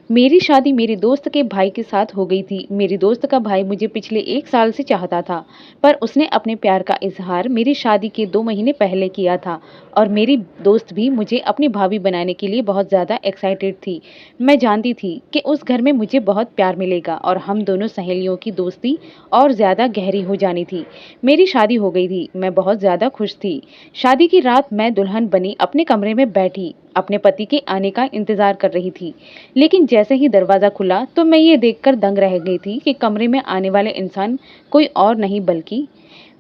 मेरी शादी मेरे दोस्त के भाई के साथ हो गई थी। मेरी दोस्त का भाई मुझे पिछले 1 साल से चाहता था, पर उसने अपने प्यार का इज़हार मेरी शादी के 2 महीने पहले किया था और मेरी दोस्त भी मुझे अपनी भाभी बनाने के लिए बहुत ज़्यादा एक्साइटेड थी। मैं जानती थी कि उस घर में मुझे बहुत प्यार मिलेगा और हम दोनों सहेलियों की दोस्ती और ज़्यादा गहरी हो जानी थी। मेरी शादी हो गई थी, मैं बहुत ज़्यादा खुश थी। शादी की रात मैं दुल्हन बनी अपने कमरे में बैठी, अपने पति के आने का इंतज़ार कर रही थी। लेकिन जैसे ही दरवाज़ा खुला तो मैं ये देखकर दंग रह गई थी कि कमरे में आने वाले इंसान कोई और नहीं बल्कि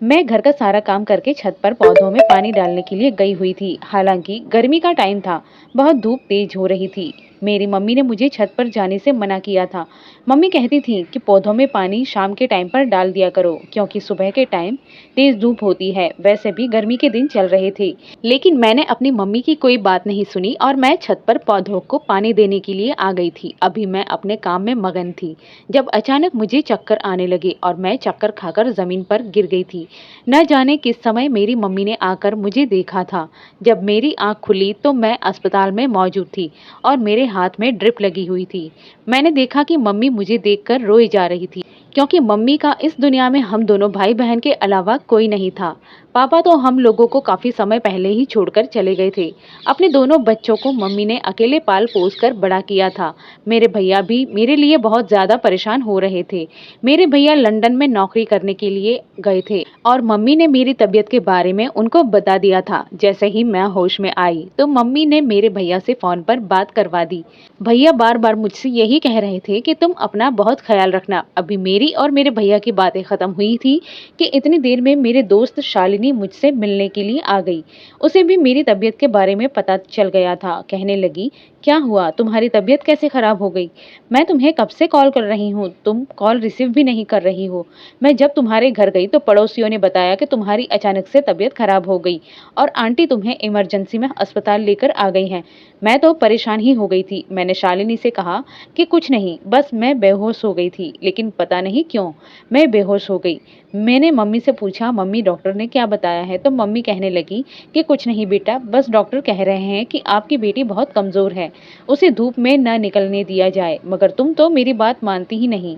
मैं घर का सारा काम करके छत पर पौधों में पानी डालने के लिए गई हुई थी। हालांकि गर्मी का टाइम था, बहुत धूप तेज हो रही थी। मेरी मम्मी ने मुझे छत पर जाने से मना किया था। मम्मी कहती थी कि पौधों में पानी शाम के टाइम पर डाल दिया करो, क्योंकि सुबह के टाइम तेज धूप होती है। वैसे भी गर्मी के दिन चल रहे थे, लेकिन मैंने अपनी मम्मी की कोई बात नहीं सुनी और मैं छत पर पौधों को पानी देने के लिए आ गई थी। अभी मैं अपने काम में मगन थी जब अचानक मुझे चक्कर आने लगे और मैं चक्कर खाकर जमीन पर गिर गई थी। न जाने किस समय मेरी मम्मी ने आकर मुझे देखा था। जब मेरी आंख खुली तो मैं अस्पताल में मौजूद थी और मेरे हाथ में ड्रिप लगी हुई थी। मैंने देखा कि मम्मी मुझे देखकर रोई जा रही थी, क्योंकि मम्मी का इस दुनिया में हम दोनों भाई बहन के अलावा कोई नहीं था। पापा तो हम लोगों को काफ़ी समय पहले ही छोड़कर चले गए थे। अपने दोनों बच्चों को मम्मी ने अकेले पाल पोस कर बड़ा किया था। मेरे भैया भी मेरे लिए बहुत ज़्यादा परेशान हो रहे थे। मेरे भैया लंदन में नौकरी करने के लिए गए थे और मम्मी ने मेरी तबीयत के बारे में उनको बता दिया था। जैसे ही मैं होश में आई तो मम्मी ने मेरे भैया से फ़ोन पर बात करवा दी। भैया बार बार मुझसे यही कह रहे थे कि तुम अपना बहुत ख्याल रखना। अभी मेरी और मेरे भैया की बातें ख़त्म हुई थी कि इतनी देर में मेरे दोस्त शालिनी मुझसे मिलने के लिए आ गई। उसे भी मेरी तबीयत के बारे में पता चल गया था। कहने लगी, क्या हुआ, तुम्हारी तबीयत कैसे खराब हो गई? मैं तुम्हें कब से कॉल कर रही हूँ, तुम कॉल रिसीव भी नहीं कर रही हो। मैं जब तुम्हारे घर गई तो पड़ोसियों ने बताया कि तुम्हारी अचानक से तबीयत खराब हो गई और आंटी तुम्हें इमरजेंसी में अस्पताल लेकर आ गई हैं। मैं तो परेशान ही हो गई थी। मैंने शालिनी से कहा कि कुछ नहीं, बस मैं बेहोश हो गई थी, लेकिन पता नहीं क्यों मैं बेहोश हो गई। मैंने मम्मी से पूछा, मम्मी डॉक्टर ने क्या बताया है? तो मम्मी कहने लगी कि कुछ नहीं बेटा, बस डॉक्टर कह रहे हैं कि आपकी बेटी बहुत कमज़ोर है, उसे धूप में न निकलने दिया जाए। मगर तुम तो मेरी बात मानती ही नहीं।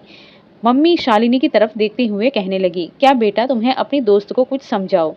मम्मी शालिनी की तरफ देखते हुए कहने लगी, क्या बेटा, तुम्हें अपनी दोस्त को कुछ समझाओ।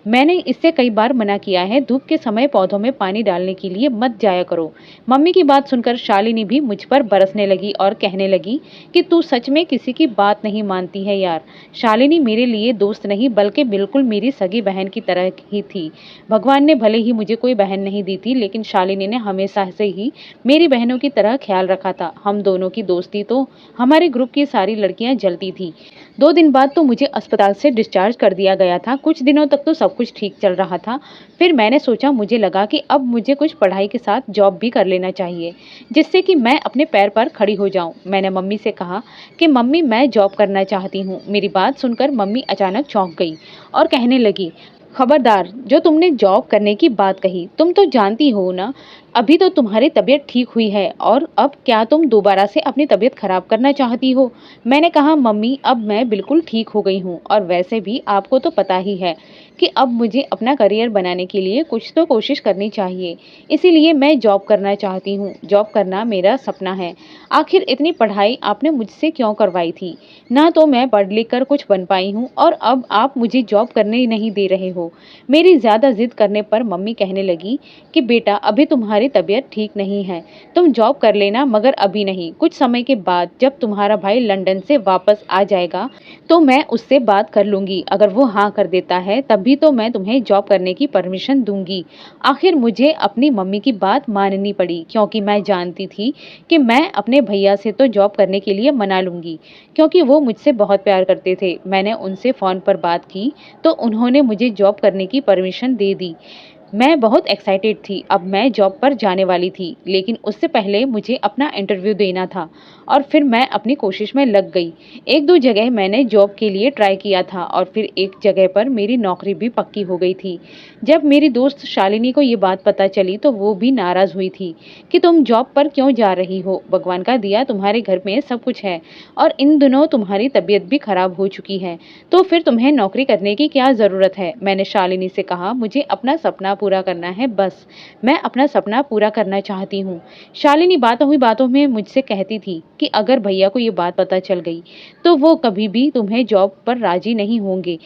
मैंने इससे कई बार मना किया है, धूप के समय पौधों में पानी डालने के लिए मत जाया करो। मम्मी की बात सुनकर शालिनी भी मुझ पर बरसने लगी और कहने लगी कि तू सच में किसी की बात नहीं मानती है यार। शालिनी मेरे लिए दोस्त नहीं बल्कि बिल्कुल मेरी सगी बहन की तरह ही थी। भगवान ने भले ही मुझे कोई बहन नहीं दी थी, लेकिन शालिनी ने हमेशा से ही मेरी बहनों की तरह ख्याल रखा था। हम दोनों की दोस्ती तो हमारे ग्रुप की सारी लड़कियां जलती थी। 2 दिन बाद तो मुझे अस्पताल से डिस्चार्ज कर दिया गया था। कुछ दिनों तक तो सब कुछ ठीक चल रहा था। फिर मैंने सोचा, मुझे लगा कि अब मुझे कुछ पढ़ाई के साथ जॉब भी कर लेना चाहिए, जिससे कि मैं अपने पैर पर खड़ी हो जाऊं। मैंने मम्मी से कहा कि मम्मी, मैं जॉब करना चाहती हूं। मेरी बात सुनकर मम्मी अचानक चौंक गई और कहने लगी, खबरदार, जो तुमने जॉब करने की बात कही, तुम तो जानती हो ना, अभी तो तुम्हारी तबीयत ठीक हुई है और अब क्या तुम दोबारा से अपनी तबीयत खराब करना चाहती हो? मैंने कहा, मम्मी, अब मैं बिल्कुल ठीक हो गई हूँ और वैसे भी आपको तो पता ही है कि अब मुझे अपना करियर बनाने के लिए कुछ तो कोशिश करनी चाहिए। इसीलिए मैं जॉब करना चाहती हूँ। जॉब करना मेरा सपना है। आखिर इतनी पढ़ाई आपने मुझसे क्यों करवाई थी? ना तो मैं पढ़ लिख कर कुछ बन पाई हूँ और अब आप मुझे जॉब करने ही नहीं दे रहे हो। मेरी ज़्यादा जिद करने पर मम्मी कहने लगी कि बेटा, अभी तुम्हारी तबीयत ठीक नहीं है, तुम जॉब कर लेना, मगर अभी नहीं। कुछ समय के बाद जब तुम्हारा भाई लंदन से वापस आ जाएगा तो मैं उससे बात कर लूँगी। अगर वो हाँ कर देता है तभी तो मैं तुम्हें जॉब करने की परमिशन दूँगी। आखिर मुझे अपनी मम्मी की बात माननी पड़ी, क्योंकि मैं जानती थी कि मैं अपने भैया से तो जॉब करने के लिए मना लूँगी, क्योंकि वो मुझसे बहुत प्यार करते थे। मैंने उनसे फ़ोन पर बात की तो उन्होंने मुझे जॉब करने की परमिशन दे दी। मैं बहुत एक्साइटेड थी। अब मैं जॉब पर जाने वाली थी, लेकिन उससे पहले मुझे अपना इंटरव्यू देना था और फिर मैं अपनी कोशिश में लग गई। 1-2 जगह मैंने जॉब के लिए ट्राई किया था और फिर एक जगह पर मेरी नौकरी भी पक्की हो गई थी। जब मेरी दोस्त शालिनी को ये बात पता चली तो वो भी नाराज़ हुई थी कि तुम जॉब पर क्यों जा रही हो? भगवान का दिया तुम्हारे घर में सब कुछ है और इन दिनों तुम्हारी तबीयत भी खराब हो चुकी है, तो फिर तुम्हें नौकरी करने की क्या ज़रूरत है? मैंने शालिनी से कहा, मुझे अपना सपना पूरा करना है बस। मैं अपना सपना पूरा करना चाहती हूँ। शालिनी बातों ही बातों में मुझसे कहती थी कि अगर भैया को ये बात पता चल गई, तो वो कभी भी तुम्हें जॉब पर राज़ी नहीं होंगे।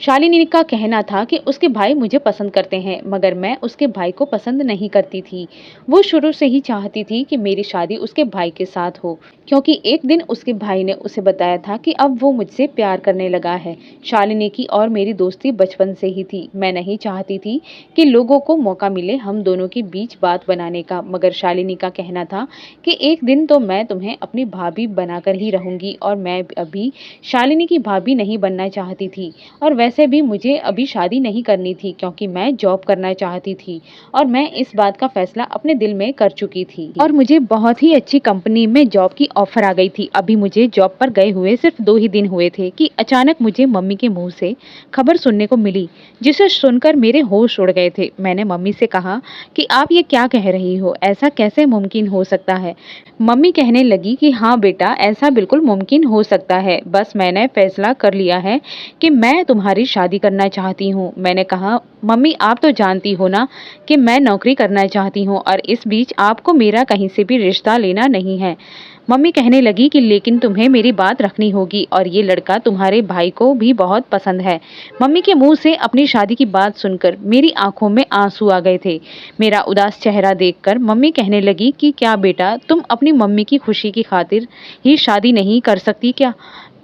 शालिनी का कहना था कि उसके भाई मुझे पसंद करते हैं, मगर मैं उसके भाई को पसंद नहीं करती थी। वो शुरू से ही चाहती थी कि मेरी शादी उसके भाई के साथ हो, क्योंकि एक दिन उसके भाई ने उसे बताया था कि अब वो मुझसे प्यार करने लगा है। शालिनी की और मेरी दोस्ती बचपन से ही थी। मैं नहीं चाहती थी कि लोगों को मौका मिले हम दोनों के बीच बात बनाने का, मगर शालिनी का कहना था कि एक दिन तो मैं तुम्हें अपनी भाभी बनाकर ही रहूंगी, और मैं अभी शालिनी की भाभी नहीं बनना चाहती थी। और वैसे भी मुझे अभी शादी नहीं करनी थी, क्योंकि मैं जॉब करना चाहती थी और मैं इस बात का फैसला अपने दिल में कर चुकी थी। और मुझे बहुत ही अच्छी कंपनी में जॉब की ऑफर आ गई थी। अभी मुझे जॉब पर गए हुए सिर्फ 2 ही दिन हुए थे कि अचानक मुझे मम्मी के मुंह से खबर सुनने को मिली, जिसे सुनकर मेरे होश उड़ गए थे। मैंने मम्मी से कहा कि आप ये क्या कह रही हो, ऐसा कैसे मुमकिन हो सकता है। मम्मी कहने लगी कि हाँ बेटा, ऐसा बिल्कुल मुमकिन हो सकता है। बस मैंने फैसला कर लिया है कि मैं तुम्हारी शादी करना चाहती हूँ। मैंने कहा मम्मी, आप तो जानती हो ना कि मैं नौकरी करना चाहती हूँ, और इस बीच आपको मेरा कहीं से भी रिश्ता लेना नहीं है। मम्मी कहने लगी कि लेकिन तुम्हें मेरी बात रखनी होगी, और ये लड़का तुम्हारे भाई को भी बहुत पसंद है। मम्मी के मुंह से अपनी शादी की बात सुनकर मेरी आंखों में आंसू आ गए थे। मेरा उदास चेहरा देखकर मम्मी कहने लगी कि क्या बेटा, तुम अपनी मम्मी की खुशी की खातिर ही शादी नहीं कर सकती क्या?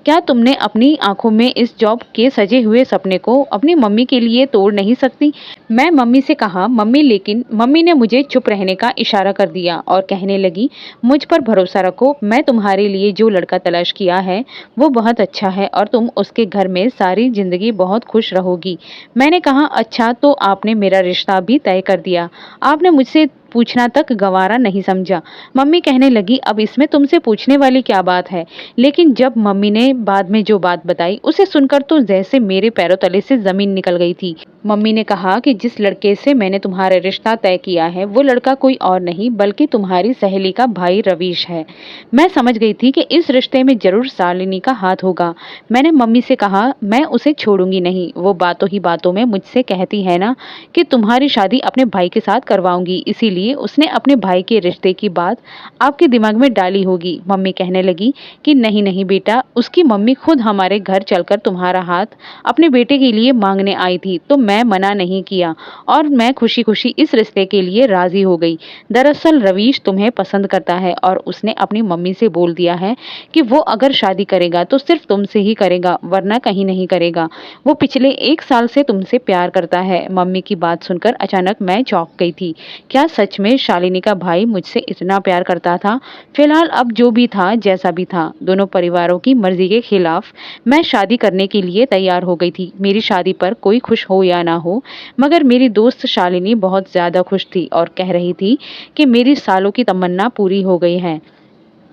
क्या तुमने अपनी आंखों में इस जॉब के सजे हुए सपने को अपनी मम्मी के लिए तोड़ नहीं सकती? मैं मम्मी से कहा मम्मी, लेकिन मम्मी ने मुझे चुप रहने का इशारा कर दिया और कहने लगी मुझ पर भरोसा रखो, मैं तुम्हारे लिए जो लड़का तलाश किया है वो बहुत अच्छा है, और तुम उसके घर में सारी जिंदगी बहुत खुश रहोगी। मैंने कहा अच्छा, तो आपने मेरा रिश्ता भी तय कर दिया, आपने मुझसे पूछना तक गंवारा नहीं समझा। मम्मी कहने लगी अब इसमें तुमसे पूछने वाली क्या बात है। लेकिन जब मम्मी ने बाद में जो बात बताई, उसे सुनकर तो जैसे मेरे पैरों तले से जमीन निकल गई थी। मम्मी ने कहा कि जिस लड़के से मैंने तुम्हारा रिश्ता तय किया है वो लड़का कोई और नहीं बल्कि तुम्हारी सहेली का भाई रवीश है। मैं समझ गई थी कि इस रिश्ते में जरूर शालिनी का हाथ होगा। मैंने मम्मी से कहा मैं उसे छोड़ूंगी नहीं। वो बातों ही बातों में मुझसे कहती है ना कि तुम्हारी शादी अपने भाई के साथ करवाऊंगी, इसीलिए उसने अपने भाई के रिश्ते की बात आपके दिमाग में डाली होगी। मम्मी कहने लगी कि नहीं नहीं बेटा, उसकी मम्मी खुद हमारे घर चलकर तुम्हारा हाथ अपने बेटे के लिए मांगने आई थी, तो मैं मना नहीं किया और मैं खुशी खुशी इस रिश्ते के लिए राजी हो गई। दरअसल रवीश तुम्हें पसंद करता है और उसने अपनी मम्मी से बोल दिया है कि वो अगर शादी करेगा तो सिर्फ तुमसे ही करेगा, वरना कहीं नहीं करेगा। वो पिछले 1 साल से तुमसे प्यार करता है। मम्मी की बात सुनकर अचानक मैं चौंक गई थी। क्या सच में शालिनी का भाई मुझसे इतना प्यार करता था? फिलहाल अब जो भी था, जैसा भी था, दोनों परिवारों की मर्जी के खिलाफ मैं शादी करने के लिए तैयार हो गई थी। मेरी शादी पर कोई खुश हो या ना हो, मगर मेरी दोस्त शालिनी बहुत ज्यादा खुश थी और कह रही थी कि मेरी सालों की तमन्ना पूरी हो गई है।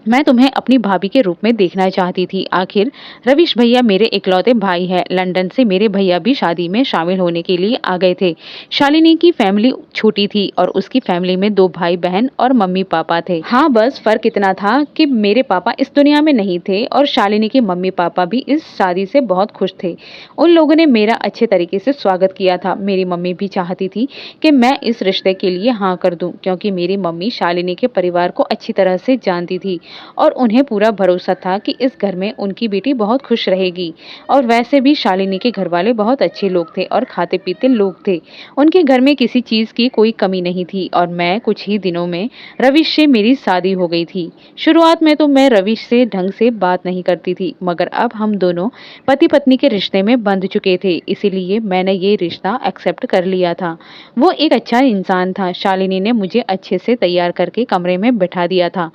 मैं तुम्हें अपनी भाभी के रूप में देखना चाहती थी। आखिर रवीश भैया मेरे इकलौते भाई हैं। लंदन से मेरे भैया भी शादी में शामिल होने के लिए आ गए थे। शालिनी की फैमिली छोटी थी और उसकी फैमिली में 2 भाई बहन और मम्मी पापा थे। हाँ, बस फर्क इतना था कि मेरे पापा इस दुनिया में नहीं थे और शालिनी के मम्मी पापा भी इस शादी से बहुत खुश थे। उन लोगों ने मेरा अच्छे तरीके से स्वागत किया था। मेरी मम्मी भी चाहती थी कि मैं इस रिश्ते के लिए हाँ कर दूं, क्योंकि मेरी मम्मी शालिनी के परिवार को अच्छी तरह से जानती थी और उन्हें पूरा भरोसा था कि इस घर में उनकी बेटी बहुत खुश रहेगी। और वैसे भी शालिनी के घर वाले बहुत अच्छे लोग थे और खाते पीते लोग थे। उनके घर में किसी चीज की कोई कमी नहीं थी और मैं कुछ ही दिनों में रवीश से मेरी शादी हो गई थी। शुरुआत में तो मैं रवीश से ढंग से बात नहीं करती थी, मगर अब हम दोनों पति पत्नी के रिश्ते में बंध चुके थे, इसीलिए मैंने ये रिश्ता एक्सेप्ट कर लिया था। वो एक अच्छा इंसान था। शालिनी ने मुझे अच्छे से तैयार करके कमरे में बैठा दिया था।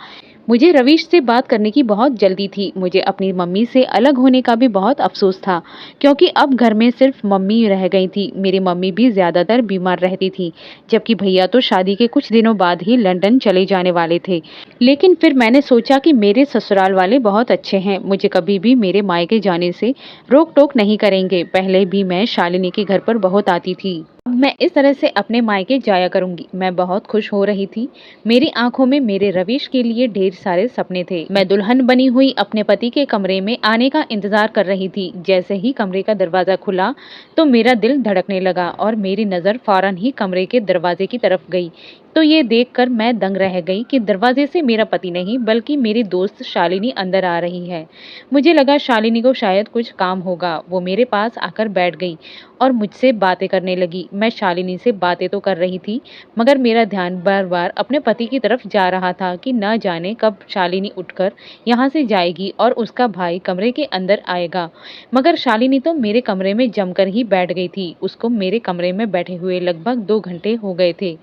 मुझे रवीश से बात करने की बहुत जल्दी थी। मुझे अपनी मम्मी से अलग होने का भी बहुत अफसोस था, क्योंकि अब घर में सिर्फ मम्मी रह गई थी। मेरी मम्मी भी ज्यादातर बीमार रहती थी, जबकि भैया तो शादी के कुछ दिनों बाद ही लंदन चले जाने वाले थे। लेकिन फिर मैंने सोचा कि मेरे ससुराल वाले बहुत अच्छे हैं, मुझे कभी भी मेरे मायके जाने से रोक टोक नहीं करेंगे। पहले भी मैं शालिनी के घर पर बहुत आती थी। अब मैं इस तरह से अपने मायके जाया करूंगी। मैं बहुत खुश हो रही थी। मेरी आंखों में मेरे रवीश के लिए ढेर सारे सपने थे। मैं दुल्हन बनी हुई अपने पति के कमरे में आने का इंतजार कर रही थी। जैसे ही कमरे का दरवाजा खुला तो मेरा दिल धड़कने लगा और मेरी नजर फौरन ही कमरे के दरवाजे की तरफ गई। तो ये देखकर मैं दंग रह गई कि दरवाजे से मेरा पति नहीं बल्कि मेरी दोस्त शालिनी अंदर आ रही है। मुझे लगा शालिनी को शायद कुछ काम होगा। वो मेरे पास आकर बैठ गई और मुझसे बातें करने लगी। मैं शालिनी से बातें तो कर रही थी मगर मेरा ध्यान बार बार अपने पति की तरफ जा रहा था कि न जाने कब शालिनी उठकर यहाँ से जाएगी और उसका भाई कमरे के अंदर आएगा। मगर शालिनी तो मेरे कमरे में जमकर ही बैठ गई थी। उसको मेरे कमरे में बैठे हुए लगभग 2 घंटे हो गए थे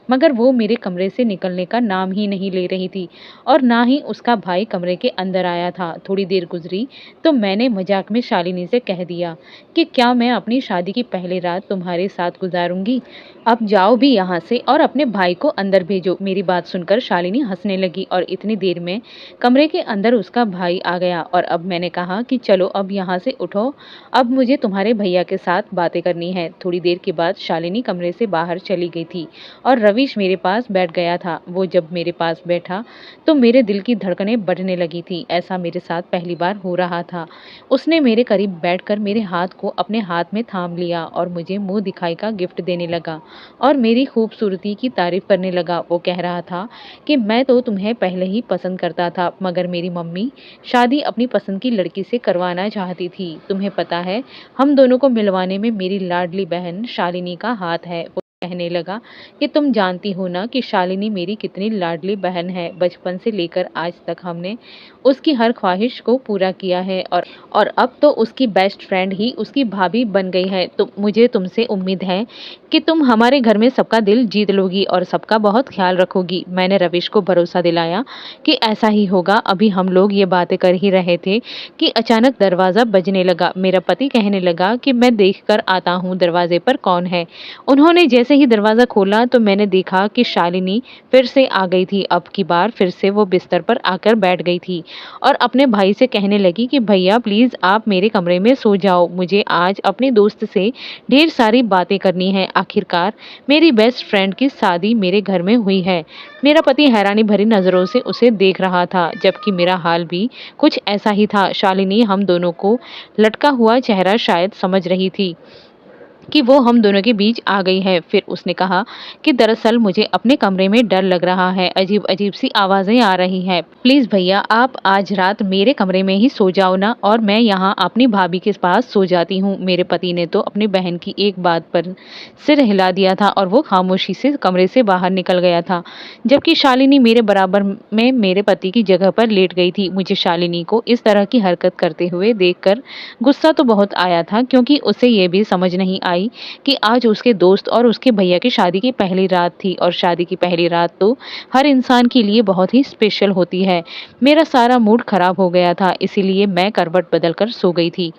मगर वो मेरे कमरे से निकलने का नाम ही नहीं ले रही थी और ना ही उसका भाई कमरे के अंदर आया था। थोड़ी देर गुजरी तो मैंने मजाक में शालिनी से कह दिया कि क्या मैं अपनी शादी की पहली रात तुम्हारे साथ गुजारूंगी। अब जाओ भी यहाँ से और अपने भाई को अंदर भेजो। मेरी बात सुनकर शालिनी हंसने लगी और इतनी देर में कमरे के अंदर उसका भाई आ गया। और अब मैंने कहा कि चलो अब यहाँ से उठो, अब मुझे तुम्हारे भैया के साथ बातें करनी है। थोड़ी देर के बाद शालिनी कमरे से बाहर चली गई थी और रवीश मेरे पास बैठ गया था। वो जब मेरे पास बैठा तो मेरे दिल की धड़कनें बढ़ने लगी थी। ऐसा मेरे साथ पहली बार हो रहा था। उसने मेरे करीब बैठकर मेरे हाथ को अपने हाथ में थाम लिया और मुझे मुंह दिखाई का गिफ्ट देने लगा और मेरी खूबसूरती की तारीफ करने लगा। वो कह रहा था कि मैं तो तुम्हें पहले ही पसंद करता था मगर मेरी मम्मी शादी अपनी पसंद की लड़की से करवाना चाहती थी। तुम्हें पता है हम दोनों को मिलवाने में मेरी लाडली बहन शालिनी का हाथ है। वो कहने लगा कि तुम जानती हो ना कि शालिनी मेरी कितनी लाडली बहन है। बचपन से लेकर आज तक हमने उसकी हर ख्वाहिश को पूरा किया है और अब तो उसकी बेस्ट फ्रेंड ही उसकी भाभी बन गई है। तो मुझे तुमसे उम्मीद है कि तुम हमारे घर में सबका दिल जीत लोगी और सबका बहुत ख्याल रखोगी। मैंने रवीश को भरोसा दिलाया कि ऐसा ही होगा। अभी हम लोग ये बातें कर ही रहे थे कि अचानक दरवाज़ा बजने लगा। मेरा पति कहने लगा कि मैं देख कर आता हूँ दरवाजे पर कौन है। उन्होंने जैसे ही दरवाज़ा खोला तो मैंने देखा कि शालिनी फिर से आ गई थी। अब की बार फिर से वो बिस्तर पर आकर बैठ गई थी और अपने भाई से कहने लगी कि भैया प्लीज़ आप मेरे कमरे में सो जाओ, मुझे आज अपने दोस्त से ढेर सारी बातें करनी है। आखिरकार मेरी बेस्ट फ्रेंड की शादी मेरे घर में हुई है। मेरा पति हैरानी भरी नज़रों से उसे देख रहा था जबकि मेरा हाल भी कुछ ऐसा ही था। शालिनी हम दोनों को लटका हुआ चेहरा शायद समझ रही थी कि वो हम दोनों के बीच आ गई है। फिर उसने कहा कि दरअसल मुझे अपने कमरे में डर लग रहा है, अजीब अजीब सी आवाज़ें आ रही हैं। प्लीज़ भैया आप आज रात मेरे कमरे में ही सो जाओ ना और मैं यहाँ अपनी भाभी के पास सो जाती हूँ। मेरे पति ने तो अपनी बहन की एक बात पर सिर हिला दिया था और वो खामोशी से कमरे से बाहर निकल गया था जबकि शालिनी मेरे बराबर में मेरे पति की जगह पर लेट गई थी। मुझे शालिनी को इस तरह की हरकत करते हुए देखकर गुस्सा तो बहुत आया था क्योंकि उसे ये भी समझ नहीं आई कि आज उसके दोस्त और उसके भैया की शादी की पहली रात थी और शादी की पहली रात तो हर इंसान के लिए बहुत ही स्पेशल होती है। मेरा सारा मूड खराब हो गया था इसीलिए मैं करवट बदलकर सो गई थी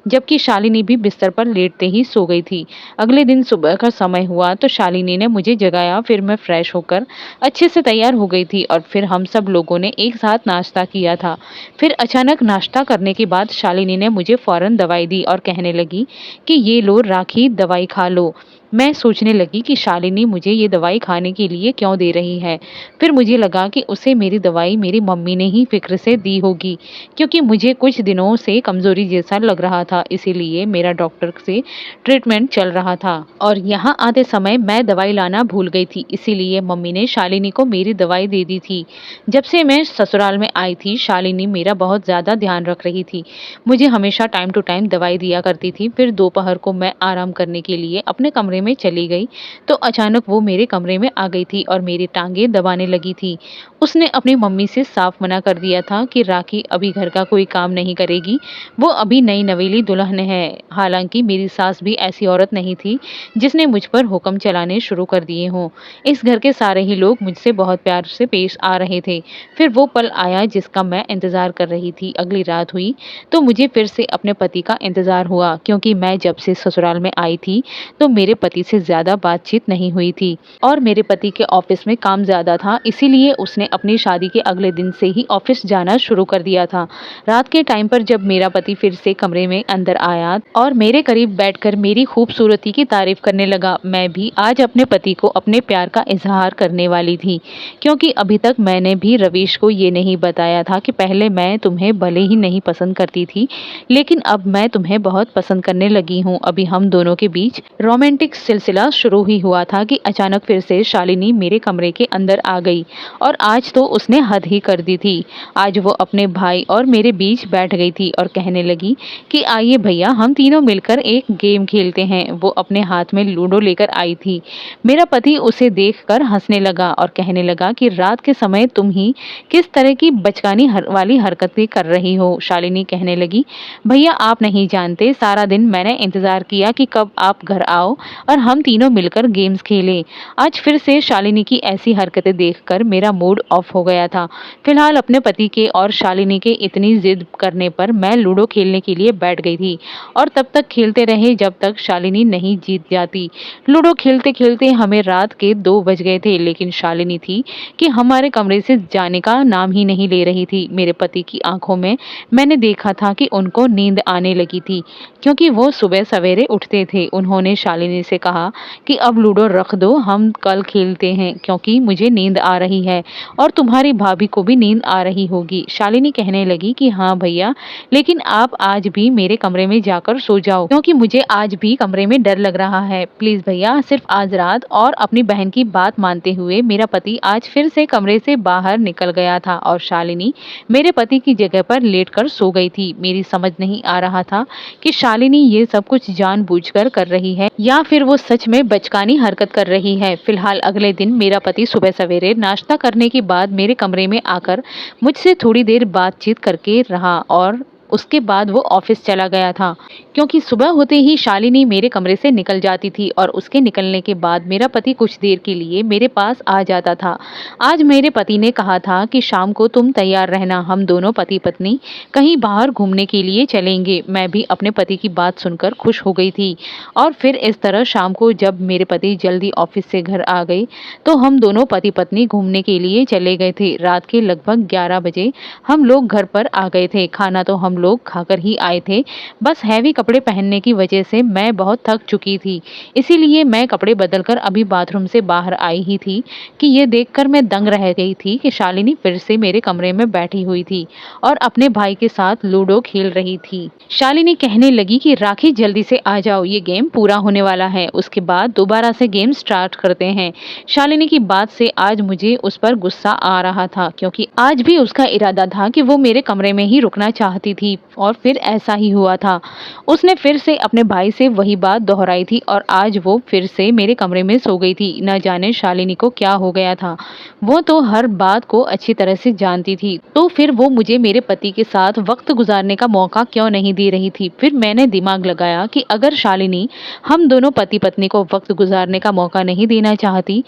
जबकि शालिनी भी बिस्तर पर लेटते ही सो गई थी। अगले दिन सुबह का समय हुआ तो शालिनी ने मुझे जगाया। फिर मैं फ्रेश होकर अच्छे से तैयार हो गई थी और फिर हम सब लोगों ने एक साथ नाश्ता किया था। फिर अचानक नाश्ता करने के बाद शालिनी ने मुझे फौरन दवाई दी और कहने लगी कि ये लो राखी दवाई खा लो। मैं सोचने लगी कि शालिनी मुझे ये दवाई खाने के लिए क्यों दे रही है। फिर मुझे लगा कि उसे मेरी दवाई मेरी मम्मी ने ही फ़िक्र से दी होगी क्योंकि मुझे कुछ दिनों से कमज़ोरी जैसा लग रहा था इसीलिए मेरा डॉक्टर से ट्रीटमेंट चल रहा था और यहाँ आते समय मैं दवाई लाना भूल गई थी इसीलिए मम्मी ने शालिनी को मेरी दवाई दे दी थी। जब से मैं ससुराल में आई थी शालिनी मेरा बहुत ज़्यादा ध्यान रख रही थी, मुझे हमेशा टाइम टू टाइम दवाई दिया करती थी। फिर दोपहर को मैं आराम करने के लिए अपने कमरे में चली गई तो अचानक वो मेरे कमरे में आ गई थी और मेरी टांगें दबाने लगी थी। उसने अपनी मम्मी से साफ मना कर दिया था कि राखी अभी घर का कोई काम नहीं करेगी, वो अभी नई नवेली दुल्हन है। हालांकि मेरी सास भी ऐसी औरत नहीं थी जिसने मुझ पर हुक्म चलाने शुरू कर दिए हों। इस घर के सारे ही लोग मुझसे बहुत प्यार से पेश आ रहे थे। फिर वो पल आया जिसका मैं इंतज़ार कर रही थी। अगली रात हुई तो मुझे फिर से अपने पति का इंतज़ार हुआ क्योंकि मैं जब से ससुराल में आई थी तो मेरे पति से ज़्यादा बातचीत नहीं हुई थी और मेरे पति के ऑफिस में काम ज़्यादा था, इसीलिए उसने अपनी शादी के अगले दिन से ही ऑफिस जाना शुरू कर दिया था। रात के टाइम पर जब मेरा पति फिर से कमरे में अंदर आया और मेरे करीब बैठकर मेरी खूबसूरती की तारीफ करने लगा, मैं भी आज अपने पति को अपने प्यार का इजहार करने वाली थी, क्योंकि अभी तक मैंने भी रवीश को ये नहीं बताया था कि पहले मैं तुम्हें भले ही नहीं पसंद करती थी, लेकिन अब मैं तुम्हें बहुत पसंद करने लगी हूँ। अभी हम दोनों के बीच रोमांटिक सिलसिला शुरू ही हुआ था कि अचानक फिर से शालिनी मेरे कमरे के अंदर आ गई और आज तो उसने हद ही कर दी थी। आज वो अपने भाई और मेरे बीच बैठ गई थी और कहने लगी कि आइए भैया, हम तीनों मिलकर एक गेम खेलते हैं। वो अपने हाथ में लूडो लेकर आई थी। मेरा पति उसे देखकर हंसने लगा और कहने लगा कि रात के समय तुम ही किस तरह की बचकानी वाली हरकतें कर रही हो। शालिनी कहने लगी, भैया आप नहीं जानते, सारा दिन मैंने इंतजार किया कि कब आप घर आओ और हम तीनों मिलकर गेम्स खेलें। आज फिर से शालिनी की ऐसी हरकतें देखकर मेरा मूड ऑफ हो गया था। फिलहाल अपने पति के और शालिनी के इतनी जिद करने पर मैं लूडो खेलने के लिए बैठ गई थी और तब तक खेलते रहे जब तक शालिनी नहीं जीत जाती। लूडो खेलते खेलते हमें रात के 2 बज गए थे, लेकिन शालिनी थी कि हमारे कमरे से जाने का नाम ही नहीं ले रही थी। मेरे पति की आंखों में मैंने देखा था कि उनको नींद आने लगी थी, क्योंकि वो सुबह सवेरे उठते थे। उन्होंने शालिनी से कहा कि अब लूडो रख दो, हम कल खेलते हैं, क्योंकि मुझे नींद आ रही है और तुम्हारी भाभी को भी नींद आ रही होगी। शालिनी कहने लगी कि हाँ भैया, लेकिन आप आज भी मेरे कमरे में जाकर सो जाओ, क्योंकि मुझे आज भी कमरे में डर लग रहा है। प्लीज भैया, सिर्फ आज रात। और अपनी बहन की बात मानते हुए मेरा पति आज फिर से कमरे से बाहर निकल गया था और शालिनी मेरे पति की जगह पर लेटकर सो गई थी। मेरी समझ नहीं आ रहा था कि शालिनी ये सब कुछ जानबूझकर कर रही है या फिर वो सच में बचकानी हरकत कर रही है। फिलहाल अगले दिन मेरा पति सुबह सवेरे नाश्ता करने के बाद मेरे कमरे में आकर मुझसे थोड़ी देर बातचीत करके रहा और उसके बाद वो ऑफिस चला गया था, क्योंकि सुबह होते ही शालिनी मेरे कमरे से निकल जाती थी और उसके निकलने के बाद मेरा पति कुछ देर के लिए मेरे पास आ जाता था। आज मेरे पति ने कहा था कि शाम को तुम तैयार रहना, हम दोनों पति पत्नी कहीं बाहर घूमने के लिए चलेंगे। मैं भी अपने पति की बात सुनकर खुश हो गई थी और फिर इस तरह शाम को जब मेरे पति जल्दी ऑफिस से घर आ गए तो हम दोनों पति पत्नी घूमने के लिए चले गए थे। रात के लगभग 11 बजे हम लोग घर पर आ गए थे। खाना तो हम लोग खाकर ही आए थे, बस हैवी कपड़े पहनने की वजह से मैं बहुत थक चुकी थी, इसीलिए मैं कपड़े बदलकर अभी बाथरूम से बाहर आई ही थी कि ये देखकर मैं दंग रह गई थी कि शालिनी फिर से मेरे कमरे में बैठी हुई थी और अपने भाई के साथ लूडो खेल रही थी। शालिनी कहने लगी कि राखी जल्दी से आ जाओ, ये गेम पूरा होने वाला है, उसके बाद दोबारा से गेम स्टार्ट करते हैं। शालिनी की बात से आज मुझे उस पर गुस्सा आ रहा था, क्योंकि आज भी उसका इरादा था कि वो मेरे कमरे में ही रुकना चाहती थी और फिर ऐसा ही हुआ था। उसने फिर से अपने भाई से वही बात दोहराई थी और आज वो फिर से मेरे कमरे में सो गई थी। न जाने शालिनी को क्या हो गया था, वो तो हर बात को अच्छी तरह से जानती थी, तो फिर वो मुझे मेरे पति के साथ वक्त गुजारने का मौका क्यों नहीं दे रही थी। फिर मैंने दिमाग लगाया कि अगर शालिनी हम दोनों पति पत्नी को वक्त गुजारने का मौका नहीं देना चाहती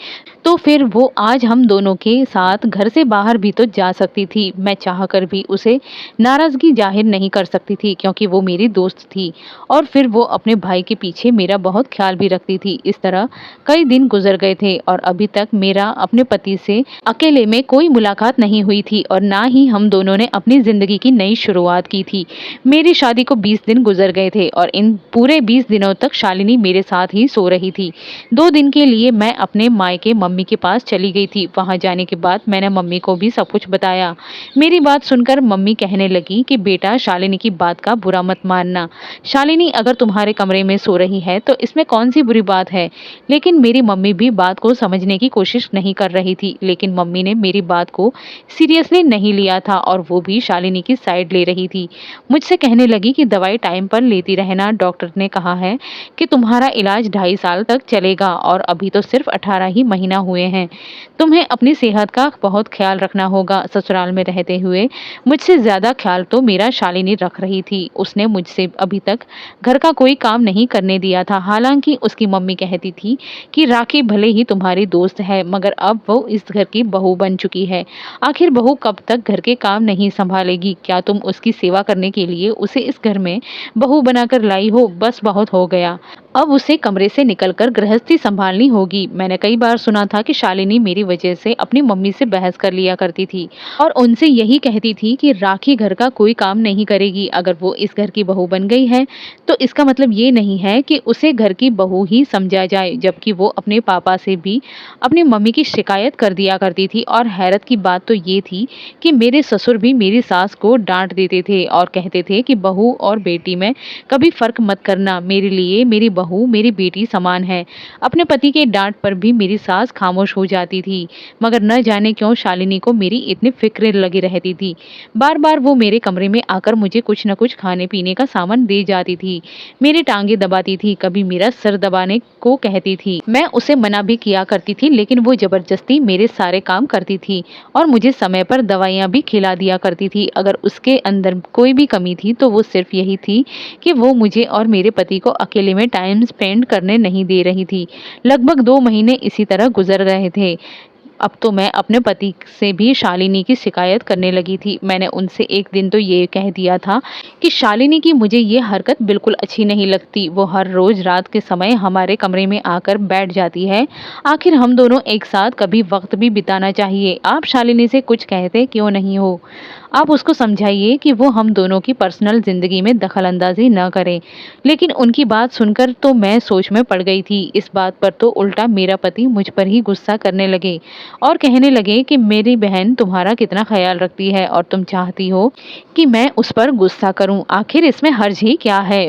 तो फिर वो आज हम दोनों के साथ घर से बाहर भी तो जा सकती थी। मैं चाहकर भी उसे नाराजगी जाहिर नहीं कर सकती थी, क्योंकि वो मेरी दोस्त थी और फिर वो अपने भाई के पीछे मेरा बहुत ख्याल भी रखती थी। इस तरह कई दिन गुजर गए थे और अभी तक मेरा अपने पति से अकेले में कोई मुलाकात नहीं हुई थी और ना ही हम दोनों ने अपनी जिंदगी की नई शुरुआत की थी। मेरी शादी को 20 दिन गुजर गए थे और इन पूरे 20 दिनों तक शालिनी मेरे साथ ही सो रही थी। 2 दिन के लिए मैं अपने मायके मम्मी के पास चली गई थी। वहां जाने के बाद मैंने मम्मी को भी सब कुछ बताया। मेरी बात सुनकर मम्मी कहने लगी कि बेटा, शालिनी की बात का बुरा मत मानना। शालिनी अगर तुम्हारे कमरे में सो रही है तो इसमें कौन सी बुरी बात है। लेकिन मेरी मम्मी भी बात को समझने की कोशिश नहीं कर रही थी, लेकिन मम्मी ने मेरी बात को सीरियसली नहीं लिया था और वो भी शालिनी की साइड ले रही थी। मुझसे कहने लगी कि दवाई टाइम पर लेती रहना, डॉक्टर ने कहा है कि तुम्हारा इलाज 2.5 साल तक चलेगा और अभी तो सिर्फ 18 ही महीना हुए हैं। तुम्हें अपनी सेहत का बहुत ख्याल रखना होगा। ससुराल में रहते हुए मुझसे ज्यादा ख्याल तो मेरा शालिनी रख रही थी। उसने मुझसे अभी तक घर का कोई काम नहीं करने दिया था। हालांकि उसकी मम्मी कहती थी कि राखी भले ही तुम्हारी दोस्त है, मगर अब वो इस घर की बहू बन चुकी है। आखिर बहू कब तक घर के काम नहीं संभालेगी? क्या तुम उसकी सेवा करने के लिए उसे इस घर में बहू बनाकर लाई हो? बस बहुत हो गया। अब उसे कमरे से निकलकर गृहस्थी संभालनी होगी। मैंने कई बार सुना था कि शालिनी मेरी वजह से अपनी मम्मी से बहस कर लिया करती थी और उनसे यही कहती थी कि राखी घर का कोई काम नहीं करेगी। अगर वो इस घर की बहू बन गई है तो इसका मतलब ये नहीं है कि उसे घर की बहू ही समझा जाए, जबकि वो अपने पापा से भी अपनी मम्मी की शिकायत कर दिया करती थी। और हैरत की बात तो ये थी कि मेरे ससुर भी मेरी सास को डांट देते थे और कहते थे कि बहू और बेटी में कभी फर्क मत करना, मेरे लिए मेरी बहू मेरी बेटी समान है। अपने पति के डांट पर भी मेरी सास खामोश हो जाती थी, मगर न जाने क्यों शालिनी को मेरी इतनी फिक्र लगी रहती थी। बार बार वो मेरे कमरे में आकर मुझे कुछ न कुछ खाने पीने का सामान दे जाती थी, मेरी टांगे दबाती थी, कभी मेरा सर दबाने को कहती थी। मैं उसे मना भी किया करती थी, लेकिन वो जबरदस्ती मेरे सारे काम करती थी और मुझे समय पर दवाइयाँ भी खिला दिया करती थी। अगर उसके अंदर कोई भी कमी थी तो वो सिर्फ यही थी कि वो मुझे और मेरे पति को अकेले में टाइम स्पेंड करने नहीं दे रही थी। लगभग 2 महीने इसी तरह गुजर रहे थे। अब तो मैं अपने पति से भी शालिनी की शिकायत करने लगी थी। मैंने उनसे एक दिन तो ये कह दिया था कि शालिनी की मुझे ये हरकत बिल्कुल अच्छी नहीं लगती। वो हर रोज रात के समय हमारे कमरे में आकर बैठ जाती है। आखिर हम दोनों एक साथ कभी वक्त भी बिताना चाहिए। आप शालिनी से कुछ कहते क्यों नहीं हो? आप उसको समझाइए कि वो हम दोनों की पर्सनल ज़िंदगी में दखल-अंदाज़ी न करे। लेकिन उनकी बात सुनकर तो मैं सोच में पड़ गई थी। इस बात पर तो उल्टा मेरा पति मुझ पर ही गुस्सा करने लगे और कहने लगे कि मेरी बहन तुम्हारा कितना ख़्याल रखती है और तुम चाहती हो कि मैं उस पर गुस्सा करूं। आखिर इसमें हर्ज ही क्या है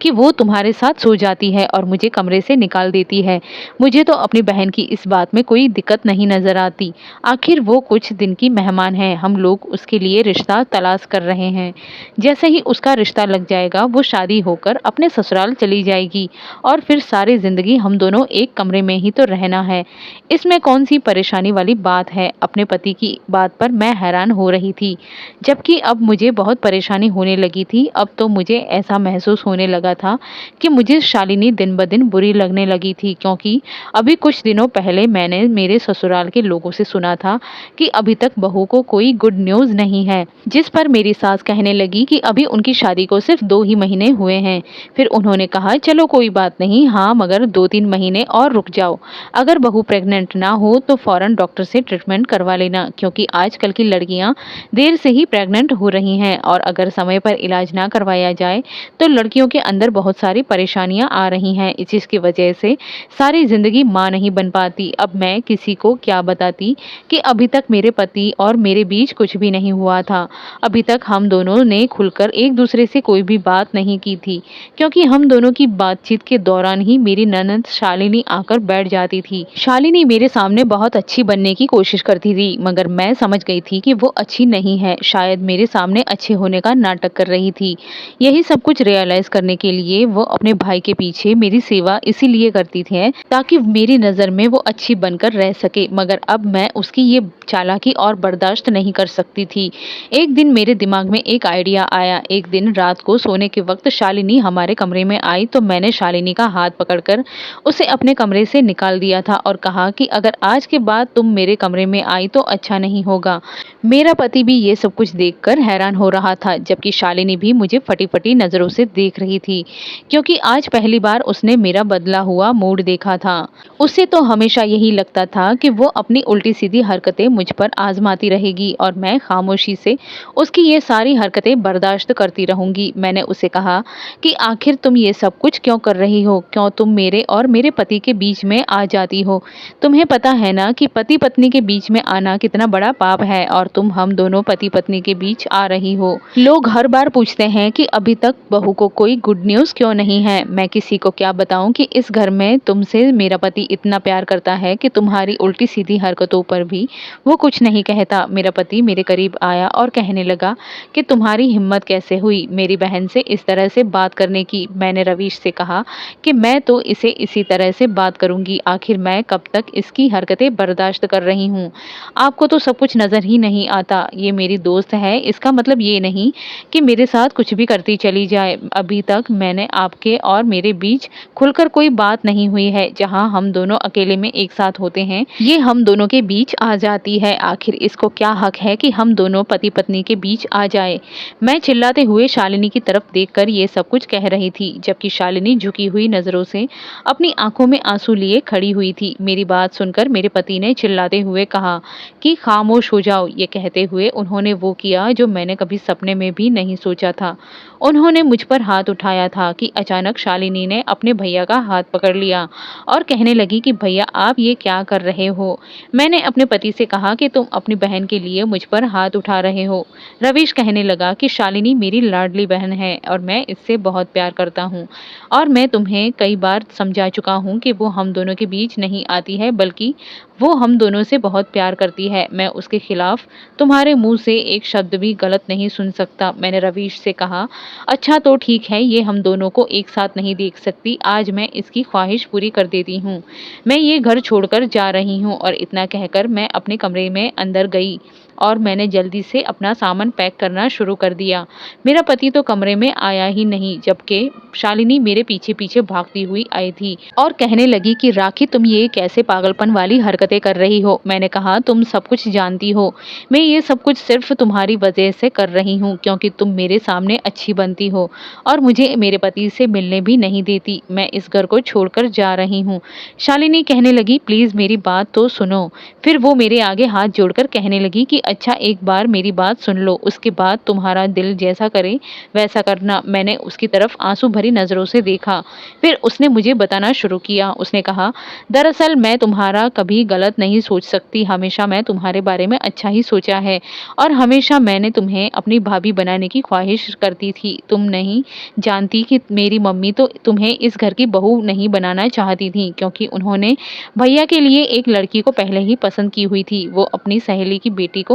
कि वो तुम्हारे साथ सो जाती है और मुझे कमरे से निकाल देती है। मुझे तो अपनी बहन की इस बात में कोई दिक्कत नहीं नज़र आती। आखिर वो कुछ दिन की मेहमान है, हम लोग उसके लिए रिश्ता तलाश कर रहे हैं। जैसे ही उसका रिश्ता लग जाएगा वो शादी होकर अपने ससुराल चली जाएगी और फिर सारी ज़िंदगी हम दोनों एक कमरे में ही तो रहना है। इसमें कौन सी परेशानी वाली बात है? अपने पति की बात पर मैं हैरान हो रही थी, जबकि अब मुझे बहुत परेशानी होने लगी थी। अब तो मुझे ऐसा महसूस होने लगा था कि मुझे शालिनी दिन ब दिन बुरी लगने लगी थी, क्योंकि अभी कुछ दिनों पहले मैंने मेरे ससुराल के लोगों से सुना था कि अभी तक बहू को कोई गुड न्यूज़ नहीं है, जिस पर मेरी सास कहने लगी कि अभी उनकी शादी को सिर्फ 2 ही महीने हुए हैं। फिर उन्होंने कहा चलो कोई बात नहीं, हाँ मगर 2-3 महीने और रुक जाओ। अगर बहू प्रेग्नेंट ना हो तो फौरन डॉक्टर से ट्रीटमेंट करवा लेना, क्योंकि आजकल की लड़कियां देर से ही प्रेग्नेंट हो रही हैं और अगर समय पर इलाज ना करवाया जाए तो लड़कियों के अंदर बहुत सारी परेशानियां आ रही हैं, जिसकी वजह से सारी ज़िंदगी माँ नहीं बन पाती। अब मैं किसी को क्या बताती कि अभी तक मेरे पति और मेरे बीच कुछ भी नहीं हुआ था। अभी तक हम दोनों ने खुलकर एक दूसरे से कोई भी बात नहीं की थी, क्योंकि हम दोनों की बातचीत के दौरान ही मेरी ननद शालिनी आकर बैठ जाती थी। शालिनी मेरे सामने बहुत अच्छी बनने की कोशिश करती थी, मगर मैं समझ गई थी कि वो अच्छी नहीं है, शायद मेरे सामने अच्छे होने का नाटक कर रही थी। यही सब कुछ रियलाइज करने के लिए वो अपने भाई के पीछे मेरी सेवा इसीलिए करती थी ताकि मेरी नज़र में वो अच्छी बनकर रह सके, मगर अब मैं उसकी ये चालाकी और बर्दाश्त नहीं कर सकती थी। एक दिन मेरे दिमाग में एक आइडिया आया। एक दिन रात को सोने के वक्त शालिनी हमारे कमरे में आई तो मैंने शालिनी का हाथ पकड़कर उसे अपने कमरे से निकाल दिया था और कहा कि अगर आज के बाद तुम मेरे कमरे में आई तो अच्छा नहीं होगा। मेरा पति भी ये सब कुछ देखकर हैरान हो रहा था, जबकि शालिनी भी मुझे फटी-फटी नज़रों से देख रही थी, क्योंकि आज पहली बार उसने मेरा बदला हुआ मूड देखा था। उसे तो हमेशा यही लगता था कि वो अपनी उल्टी-सीधी हरकतें मुझ पर आजमाती रहेगी और मैं खामोशी से उसकी ये सारी हरकतें बर्दाश्त करती रहूंगी। मैंने उसे कहा कि आखिर तुम ये सब कुछ क्यों कर रही हो? क्यों तुम मेरे और मेरे पति के बीच में आ जाती हो? तुम्हें पता है ना कि पति पत्नी के बीच में आना कितना बड़ा पाप है और तुम हम दोनों पति पत्नी के बीच आ रही हो। लोग हर बार पूछते हैं कि अभी तक बहू को कोई गुड न्यूज़ क्यों नहीं है। मैं किसी को क्या बताऊं कि इस घर में तुमसे मेरा पति इतना प्यार करता है कि तुम्हारी उल्टी सीधी हरकतों पर भी वो कुछ नहीं कहता। मेरा पति मेरे करीब आया और कहने लगा कि तुम्हारी हिम्मत कैसे हुई मेरी बहन से इस तरह से बात करने की। मैंने रवीश से कहा कि मैं तो इसे इसी तरह से बात करूंगी, आखिर मैं कब तक इसकी हरकतें बर्दाश्त बर्दाश्त कर रही हूँ। आपको तो सब कुछ नज़र ही नहीं आता। ये मेरी दोस्त है, इसका मतलब ये नहीं कि मेरे साथ कुछ भी करती चली जाए। अभी तक मैंने आपके और मेरे बीच खुलकर कोई बात नहीं हुई है। जहाँ हम दोनों अकेले में एक साथ होते हैं, ये हम दोनों के बीच आ जाती है। आखिर इसको क्या हक है कि हम दोनों पति पत्नी के बीच आ जाए। मैं चिल्लाते हुए शालिनी की तरफ देखकर ये सब कुछ कह रही थी, जबकि शालिनी झुकी हुई नजरों से अपनी आंखों में आंसू लिए खड़ी हुई थी। मेरी बात सुनकर मेरे पति ने चिल्लाते हुए कहा कि खामोश हो जाओ। ये कहते हुए उन्होंने वो किया जो मैंने कभी सपने में भी नहीं सोचा था। उन्होंने मुझ पर हाथ उठाया था कि अचानक शालिनी ने अपने भैया का हाथ पकड़ लिया और कहने लगी कि भैया आप ये क्या कर रहे हो। मैंने अपने पति से कहा कि तुम अपनी बहन के लिए मुझ पर हाथ उठा रहे हो। रवीश कहने लगा कि शालिनी मेरी लाडली बहन है और मैं इससे बहुत प्यार करता हूँ और मैं तुम्हें कई बार समझा चुका हूँ कि वो हम दोनों के बीच नहीं आती है, बल्कि वो हम दोनों से बहुत प्यार करती है। मैं उसके खिलाफ तुम्हारे मुंह से एक शब्द भी गलत नहीं सुन सकता। मैंने रवीश से कहा, अच्छा तो ठीक है, ये हम दोनों को एक साथ नहीं देख सकती। आज मैं इसकी ख्वाहिश पूरी कर देती हूँ। मैं ये घर छोड़कर जा रही हूँ। और इतना कहकर मैं अपने कमरे में अंदर गई और मैंने जल्दी से अपना सामान पैक करना शुरू कर दिया। मेरा पति तो कमरे में आया ही नहीं, जबकि शालिनी मेरे पीछे पीछे भागती हुई आई थी और कहने लगी कि राखी तुम ये कैसे पागलपन वाली हरकतें कर रही हो। मैंने कहा, तुम सब कुछ जानती हो, मैं ये सब कुछ सिर्फ तुम्हारी वजह से कर रही हूँ, क्योंकि तुम मेरे सामने अच्छी बनती हो और मुझे मेरे पति से मिलने भी नहीं देती। मैं इस घर को छोड़कर जा रही हूँ। शालिनी कहने लगी, प्लीज मेरी बात तो सुनो। फिर वो मेरे आगे हाथ जोड़कर कहने लगी कि अच्छा एक बार मेरी बात सुन लो, उसके बाद तुम्हारा दिल जैसा करे वैसा करना। मैंने उसकी तरफ आंसू भरी नजरों से देखा। फिर उसने मुझे बताना शुरू किया। उसने कहा, दरअसल मैं तुम्हारा कभी गलत नहीं सोच सकती। हमेशा मैं तुम्हारे बारे में अच्छा ही सोचा है और हमेशा मैंने तुम्हें अपनी भाभी बनाने की ख्वाहिश करती थी। तुम नहीं जानती कि मेरी मम्मी तो तुम्हें इस घर की बहू नहीं बनाना चाहती थी, क्योंकि उन्होंने भैया के लिए एक लड़की को पहले ही पसंद की हुई थी। वो अपनी सहेली की बेटी को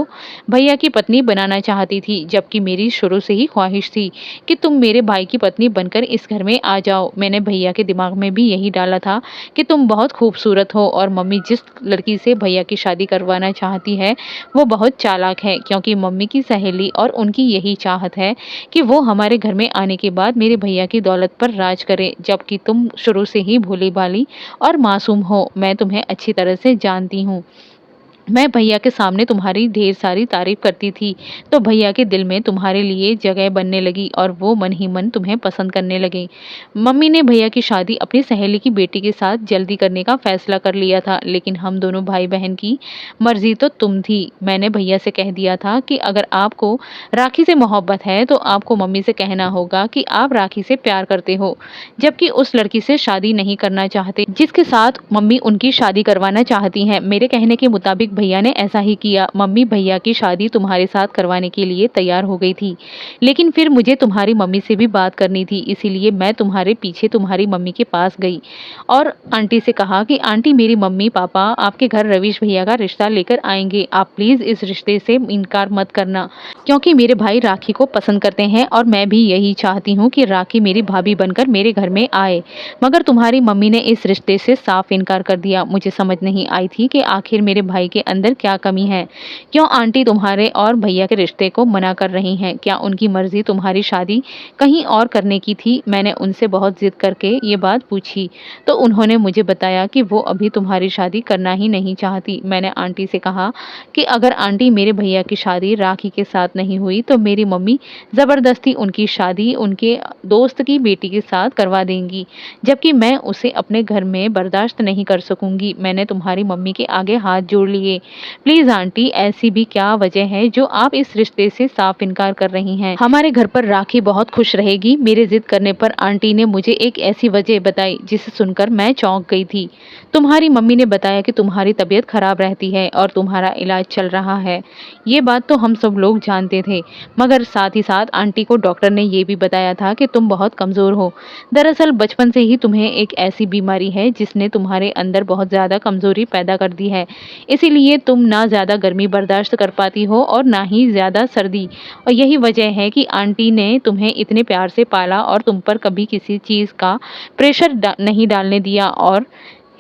भैया की पत्नी बनाना चाहती थी, जबकि मेरी शुरू से ही ख्वाहिश थी कि तुम मेरे भाई की पत्नी बनकर इस घर में आ जाओ। मैंने भैया के दिमाग में भी यही डाला था कि तुम बहुत खूबसूरत हो और मम्मी जिस लड़की से भैया की शादी करवाना चाहती है वो बहुत चालाक है, क्योंकि मम्मी की सहेली और उनकी यही चाहत है कि वो हमारे घर में आने के बाद मेरे भैया की दौलत पर राज करे, जबकि तुम शुरू से ही भोली भाली और मासूम हो। मैं तुम्हें अच्छी तरह से जानती हूँ। मैं भैया के सामने तुम्हारी ढेर सारी तारीफ करती थी, तो भैया के दिल में तुम्हारे लिए जगह बनने लगी और वो मन ही मन तुम्हें पसंद करने लगे। मम्मी ने भैया की शादी अपनी सहेली की बेटी के साथ जल्दी करने का फैसला कर लिया था, लेकिन हम दोनों भाई बहन की मर्जी तो तुम थी। मैंने भैया से कह दिया था कि अगर आपको राखी से मोहब्बत है तो आपको मम्मी से कहना होगा कि आप राखी से प्यार करते हो, जबकि उस लड़की से शादी नहीं करना चाहते जिसके साथ मम्मी उनकी शादी करवाना चाहती हैं। मेरे कहने के मुताबिक भैया ने ऐसा ही किया। मम्मी भैया की शादी तुम्हारे साथ करवाने के लिए तैयार हो गई थी, लेकिन फिर मुझे तुम्हारी मम्मी से भी बात करनी थी, इसीलिए मैं तुम्हारे पीछे तुम्हारी मम्मी के पास गई और आंटी से कहा कि आंटी मेरी मम्मी पापा आपके घर रवीश भैया का रिश्ता लेकर आएंगे, आप प्लीज इस रिश्ते से इनकार मत करना, क्योंकि मेरे भाई राखी को पसंद करते हैं और मैं भी यही चाहती हूँ कि राखी मेरी भाभी बनकर मेरे घर में आए। मगर तुम्हारी मम्मी ने इस रिश्ते से साफ इनकार कर दिया। मुझे समझ नहीं आई थी कि आखिर मेरे भाई के अंदर क्या कमी है। क्यों आंटी तुम्हारे और भैया के रिश्ते को मना कर रही हैं? क्या उनकी मर्जी तुम्हारी शादी कहीं और करने की थी? मैंने उनसे बहुत जिद करके ये बात पूछी तो उन्होंने मुझे बताया कि वो अभी तुम्हारी शादी करना ही नहीं चाहती। मैंने आंटी से कहा कि अगर आंटी मेरे भैया की शादी राखी के साथ नहीं हुई तो मेरी मम्मी जबरदस्ती उनकी शादी उनके दोस्त की बेटी के साथ करवा देंगी, जबकि मैं उसे अपने घर में बर्दाश्त नहीं कर सकूंगी। मैंने तुम्हारी मम्मी के आगे हाथ जोड़ लिए। प्लीज आंटी, ऐसी भी क्या वजह है जो आप इस रिश्ते से साफ इनकार कर रही हैं? हमारे घर पर राखी बहुत खुश रहेगी। मेरे जिद करने पर आंटी ने मुझे एक ऐसी वजह बताई जिसे सुनकर मैं चौंक गई थी। तुम्हारी मम्मी ने बताया कि तुम्हारी तबीयत खराब रहती है और तुम्हारा इलाज चल रहा है। ये बात तो हम सब लोग जानते थे, मगर साथ ही साथ आंटी को डॉक्टर ने ये भी बताया था कि तुम बहुत कमजोर हो। दरअसल बचपन से ही तुम्हें एक ऐसी बीमारी है जिसने तुम्हारे अंदर बहुत ज्यादा कमजोरी पैदा कर दी है, इसीलिए तुम ना ज्यादा गर्मी बर्दाश्त कर पाती हो और ना ही ज्यादा सर्दी। और यही वजह है कि आंटी ने तुम्हें इतने प्यार से पाला और तुम पर कभी किसी चीज का प्रेशर नहीं डालने दिया और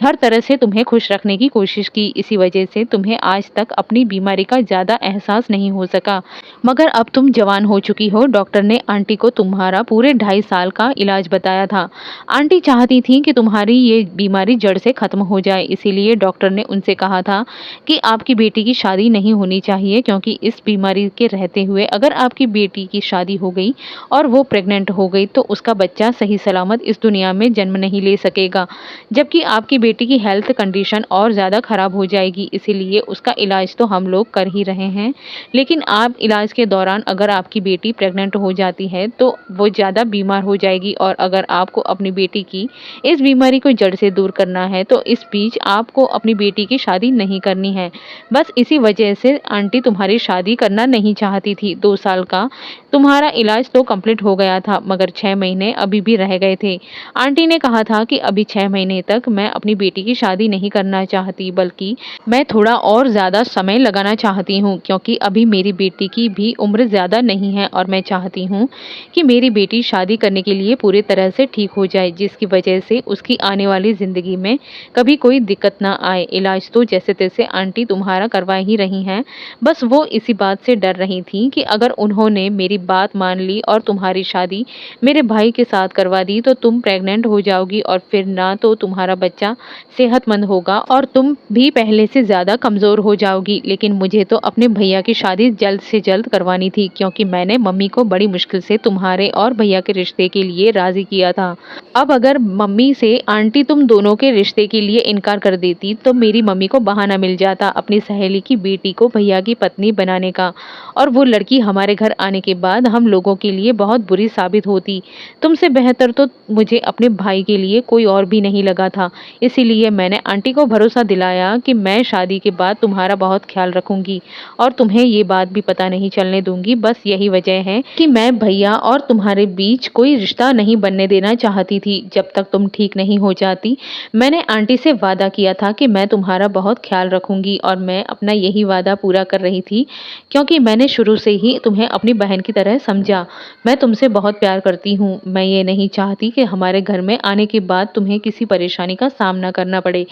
हर तरह से तुम्हें खुश रखने की कोशिश की। इसी वजह से तुम्हें आज तक अपनी बीमारी का ज़्यादा एहसास नहीं हो सका। मगर अब तुम जवान हो चुकी हो। डॉक्टर ने आंटी को तुम्हारा पूरे 2.5 साल का इलाज बताया था। आंटी चाहती थी कि तुम्हारी ये बीमारी जड़ से ख़त्म हो जाए, इसीलिए डॉक्टर ने उनसे कहा था कि आपकी बेटी की शादी नहीं होनी चाहिए, क्योंकि इस बीमारी के रहते हुए अगर आपकी बेटी की शादी हो गई और वो प्रेग्नेंट हो गई तो उसका बच्चा सही सलामत इस दुनिया में जन्म नहीं ले सकेगा, जबकि आपकी बेटी की हेल्थ कंडीशन और ज़्यादा ख़राब हो जाएगी। इसीलिए उसका इलाज तो हम लोग कर ही रहे हैं, लेकिन आप इलाज के दौरान अगर आपकी बेटी प्रेग्नेंट हो जाती है तो वो ज़्यादा बीमार हो जाएगी, और अगर आपको अपनी बेटी की इस बीमारी को जड़ से दूर करना है तो इस बीच आपको अपनी बेटी की शादी नहीं करनी है। बस इसी वजह से आंटी तुम्हारी शादी करना नहीं चाहती थी। 2 साल का तुम्हारा इलाज तो कंप्लीट हो गया था, मगर 6 महीने अभी भी रह गए थे। आंटी ने कहा था कि अभी 6 महीने तक मैं अपनी बेटी की शादी नहीं करना चाहती, बल्कि मैं थोड़ा और ज़्यादा समय लगाना चाहती हूँ, क्योंकि अभी मेरी बेटी की भी उम्र ज़्यादा नहीं है और मैं चाहती हूँ कि मेरी बेटी शादी करने के लिए पूरी तरह से ठीक हो जाए, जिसकी वजह से उसकी आने वाली ज़िंदगी में कभी कोई दिक्कत ना आए। इलाज तो जैसे तैसे आंटी तुम्हारा करवा ही रही हैं, बस वो इसी बात से डर रही थी कि अगर उन्होंने मेरी बात मान ली और तुम्हारी शादी मेरे भाई के साथ करवा दी तो तुम प्रेग्नेंट हो जाओगी, और फिर ना तो तुम्हारा बच्चा सेहतमंद होगा और तुम भी पहले से ज़्यादा कमज़ोर हो जाओगी। लेकिन मुझे तो अपने भैया की शादी जल्द से जल्द करवानी थी, क्योंकि मैंने मम्मी को बड़ी मुश्किल से तुम्हारे और भैया के रिश्ते के लिए राज़ी किया था। अब अगर मम्मी से आंटी तुम दोनों के रिश्ते के लिए इनकार कर देती तो मेरी मम्मी को बहाना मिल जाता अपनी सहेली की बेटी को भैया की पत्नी बनाने का, और वो लड़की हमारे घर आने के बाद हम लोगों के लिए बहुत बुरी साबित होती। तुमसे बेहतर तो मुझे अपने भाई के लिए कोई और भी नहीं लगा था। इसीलिए मैंने आंटी को भरोसा दिलाया कि मैं शादी के बाद तुम्हारा बहुत ख्याल रखूंगी और तुम्हें ये बात भी पता नहीं चलने दूंगी। बस यही वजह है कि मैं भैया और तुम्हारे बीच कोई रिश्ता नहीं बनने देना चाहती थी जब तक तुम ठीक नहीं हो जाती। मैंने आंटी से वादा किया था कि मैं तुम्हारा बहुत ख्याल रखूंगी, और मैं अपना यही वादा पूरा कर रही थी, क्योंकि मैंने शुरू से ही तुम्हें अपनी बहन की तरह समझा। मैं तुमसे बहुत प्यार करती हूँ। मैं ये नहीं चाहती कि हमारे घर में आने के बाद तुम्हें किसी परेशानी का सामना करना पड़े,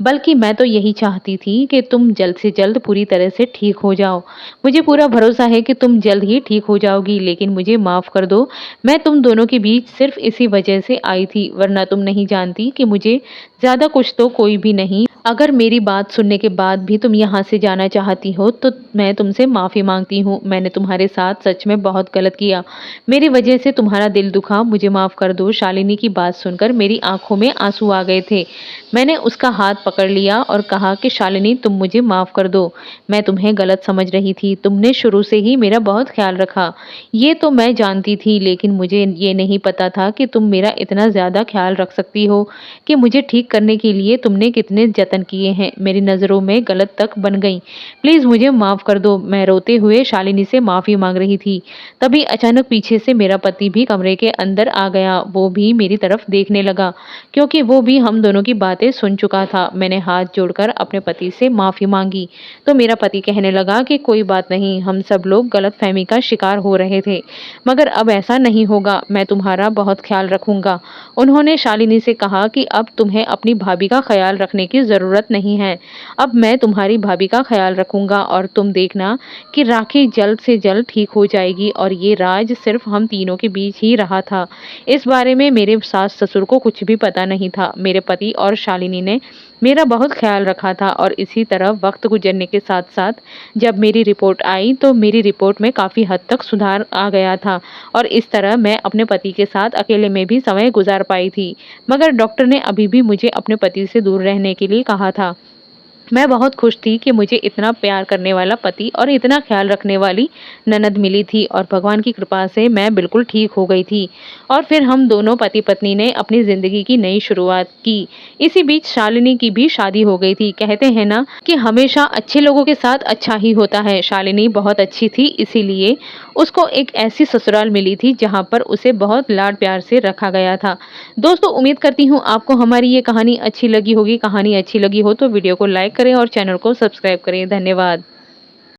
बल्कि मैं तो यही चाहती थी कि तुम जल्द से जल्द पूरी तरह से ठीक हो जाओ। मुझे पूरा भरोसा है कि तुम जल्द ही ठीक हो जाओगी, लेकिन मुझे माफ़ कर दो। मैं तुम दोनों के बीच सिर्फ इसी वजह से आई थी, वरना तुम नहीं जानती कि मुझे ज़्यादा कुछ तो कोई भी नहीं। अगर मेरी बात सुनने के बाद भी तुम यहाँ से जाना चाहती हो तो मैं तुमसे माफ़ी मांगती हूँ। मैंने तुम्हारे साथ सच में बहुत गलत किया। मेरी वजह से तुम्हारा दिल दुखा, मुझे माफ़ कर दो। शालिनी की बात सुनकर मेरी आंखों में आंसू आ गए थे। मैंने उसका हाथ पकड़ लिया और कहा कि शालिनी, तुम मुझे माफ़ कर दो। मैं तुम्हें गलत समझ रही थी। तुमने शुरू से ही मेरा बहुत ख्याल रखा, ये तो मैं जानती थी, लेकिन मुझे ये नहीं पता था कि तुम मेरा इतना ज़्यादा ख्याल रख सकती हो कि मुझे ठीक करने के लिए तुमने कितने जतन किए हैं। मेरी नज़रों में गलत तक बन गई। प्लीज़ मुझे माफ़ कर दो। मैं रोते हुए शालिनी से माफ़ी मांग रही थी, तभी अचानक पीछे से मेरा पति भी कमरे के अंदर आ गया। वो भी मेरी तरफ देखने लगा, क्योंकि वो भी हम दोनों की बातें सुन चुका था। मैंने हाथ जोड़कर अपने पति से माफ़ी मांगी तो मेरा पति कहने लगा कि कोई बात नहीं, हम सब लोग गलतफहमी का शिकार हो रहे थे, मगर अब ऐसा नहीं होगा। मैं तुम्हारा बहुत ख्याल रखूंगा। उन्होंने शालिनी से कहा कि अब तुम्हें अपनी भाभी का ख्याल रखने की ज़रूरत नहीं है। अब मैं तुम्हारी भाभी का ख्याल रखूंगा, और तुम देखना कि राखी जल्द से जल्द ठीक हो जाएगी। और ये राज सिर्फ हम तीनों के बीच ही रहा था। इस बारे में मेरे सास ससुर को कुछ भी पता नहीं था। मेरे पति और शालिनी ने मेरा बहुत ख्याल रखा था, और इसी तरह वक्त गुजरने के साथ साथ जब मेरी रिपोर्ट आई तो मेरी रिपोर्ट में काफ़ी हद तक सुधार आ गया था, और इस तरह मैं अपने पति के साथ अकेले में भी समय गुजार पाई थी। मगर डॉक्टर ने अभी भी मुझे अपने पति से दूर रहने के लिए कहा था। मैं बहुत खुश थी कि मुझे इतना प्यार करने वाला पति और इतना ख्याल रखने वाली ननद मिली थी, और भगवान की कृपा से मैं बिल्कुल ठीक हो गई थी। और फिर हम दोनों पति पत्नी ने अपनी ज़िंदगी की नई शुरुआत की। इसी बीच शालिनी की भी शादी हो गई थी। कहते हैं ना कि हमेशा अच्छे लोगों के साथ अच्छा ही होता है। शालिनी बहुत अच्छी थी, इसीलिए उसको एक ऐसी ससुराल मिली थी जहाँ पर उसे बहुत लाड प्यार से रखा गया था। दोस्तों, उम्मीद करती हूँ आपको हमारी ये कहानी अच्छी लगी होगी। कहानी अच्छी लगी हो तो वीडियो को लाइक करें और चैनल को सब्सक्राइब करें। धन्यवाद।